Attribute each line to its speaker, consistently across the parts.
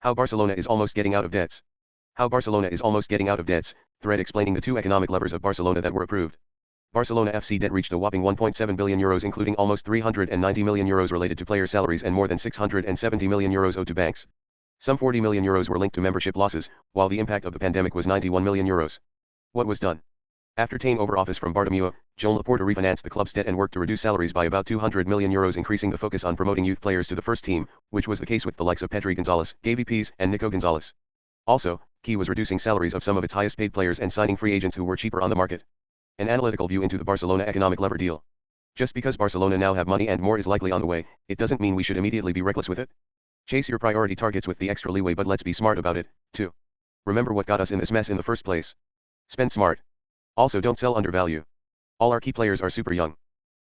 Speaker 1: How Barcelona is almost getting out of debts. How Barcelona is almost getting out of debts, thread explaining the 2 economic levers of Barcelona that were approved. Barcelona FC debt reached a whopping 1.7 billion euros, including almost 390 million euros related to player salaries and more than 670 million euros owed to banks. Some 40 million euros were linked to membership losses, while the impact of the pandemic was 91 million euros. What was done? After taking over office from Bartomeu, Joan Laporta refinanced the club's debt and worked to reduce salaries by about 200 million euros, increasing the focus on promoting youth players to the first team, which was the case with the likes of Pedri González, Gavi, Páez, and Nico González. Also, key was reducing salaries of some of its highest paid players and signing free agents who were cheaper on the market. An analytical view into the Barcelona Economic Lever deal. Just because Barcelona now have money and more is likely on the way, it doesn't mean we should immediately be reckless with it. Chase your priority targets with the extra leeway, but let's be smart about it, too. Remember what got us in this mess in the first place. Spend smart. Also, don't sell under value. All our key players are super young.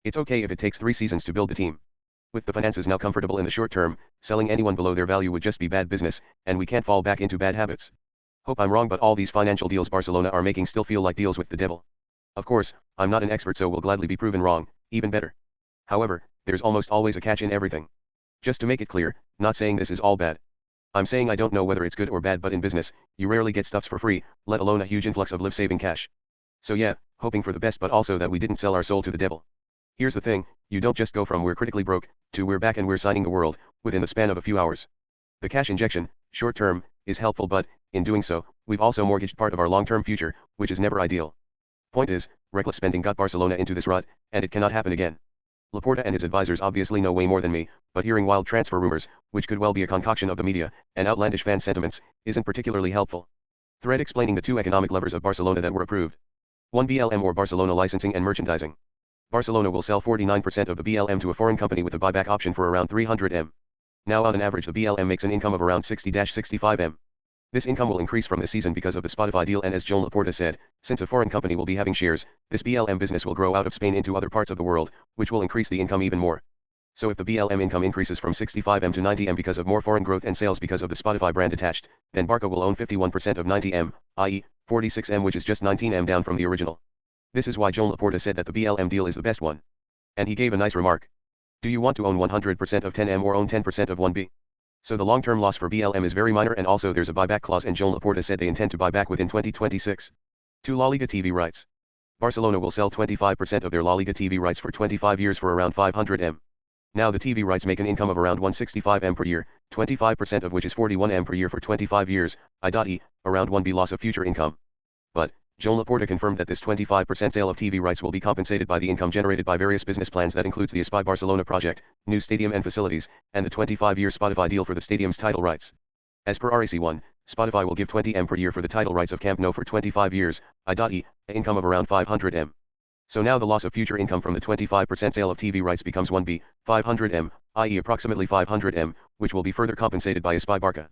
Speaker 1: It's okay if it takes 3 seasons to build the team. With the finances now comfortable in the short term, selling anyone below their value would just be bad business, and we can't fall back into bad habits. Hope I'm wrong, but all these financial deals Barcelona are making still feel like deals with the devil. Of course, I'm not an expert, so will gladly be proven wrong, even better. However, there's almost always a catch in everything. Just to make it clear, not saying this is all bad. I'm saying I don't know whether it's good or bad, but in business, you rarely get stuffs for free, let alone a huge influx of life-saving cash. So yeah, hoping for the best, but also that we didn't sell our soul to the devil. Here's the thing, you don't just go from we're critically broke, to we're back and we're signing the world, within the span of a few hours. The cash injection, short term, is helpful, but, in doing so, we've also mortgaged part of our long-term future, which is never ideal. Point is, reckless spending got Barcelona into this rut, and it cannot happen again. Laporta and his advisors obviously know way more than me, but hearing wild transfer rumors, which could well be a concoction of the media, and outlandish fan sentiments, isn't particularly helpful. Thread explaining the 2 economic levers of Barcelona that were approved. 1. BLM or Barcelona licensing and merchandising. Barcelona will sell 49% of the BLM to a foreign company with a buyback option for around 300 M. Now on an average the BLM makes an income of around 60-65 M. This income will increase from this season because of the Spotify deal, and as Joan Laporta said, since a foreign company will be having shares, this BLM business will grow out of Spain into other parts of the world, which will increase the income even more. So if the BLM income increases from 65 M to 90 M because of more foreign growth and sales because of the Spotify brand attached, then Barca will own 51% of 90 M, i.e., 46 M, which is just 19 M down from the original. This is why Joan Laporta said that the BLM deal is the best one. And he gave a nice remark. Do you want to own 100% of 10M or own 10% of 1B? So the long-term loss for BLM is very minor, and also there's a buyback clause, and Joan Laporta said they intend to buy back within 2026. 2. La Liga TV rights. Barcelona will sell 25% of their La Liga TV rights for 25 years for around 500 M. Now the TV rights make an income of around 165 M per year, 25% of which is 41 M per year for 25 years, i.e., around 1B loss of future income. But, Joan Laporta confirmed that this 25% sale of TV rights will be compensated by the income generated by various business plans that includes the Espai Barcelona project, new stadium and facilities, and the 25-year Spotify deal for the stadium's title rights. As per RAC1, Spotify will give 20 M per year for the title rights of Camp Nou for 25 years, i.e., an income of around 500 M. So now the loss of future income from the 25% sale of TV rights becomes 1B, 500 M, i.e. approximately 500 M, which will be further compensated by Espai Barca.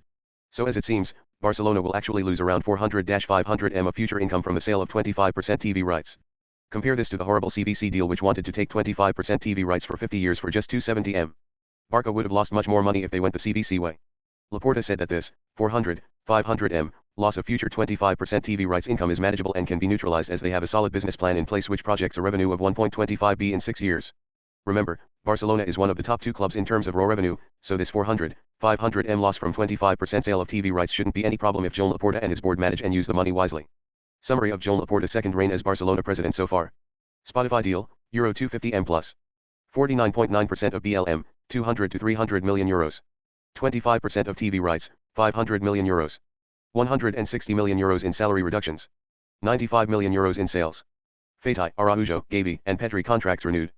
Speaker 1: So as it seems, Barcelona will actually lose around 400-500 M of future income from the sale of 25% TV rights. Compare this to the horrible CBC deal, which wanted to take 25% TV rights for 50 years for just 270 M. Barca would have lost much more money if they went the CBC way. Laporta said that this 400-500 M loss of future 25% TV rights income is manageable and can be neutralized as they have a solid business plan in place which projects a revenue of 1.25 billion in 6 years. Remember, Barcelona is one of the top 2 clubs in terms of raw revenue, so this 400-500 M loss from 25% sale of TV rights shouldn't be any problem if Joan Laporta and his board manage and use the money wisely. Summary of Joan Laporta's second reign as Barcelona president so far. Spotify deal, Euro 250 M plus. 49.9% of BLM, 200 to 300 million euros. 25% of TV rights, 500 million euros. 160 million euros in salary reductions. 95 million euros in sales. Fatih, Araujo, Gavi, and Pedri contracts renewed.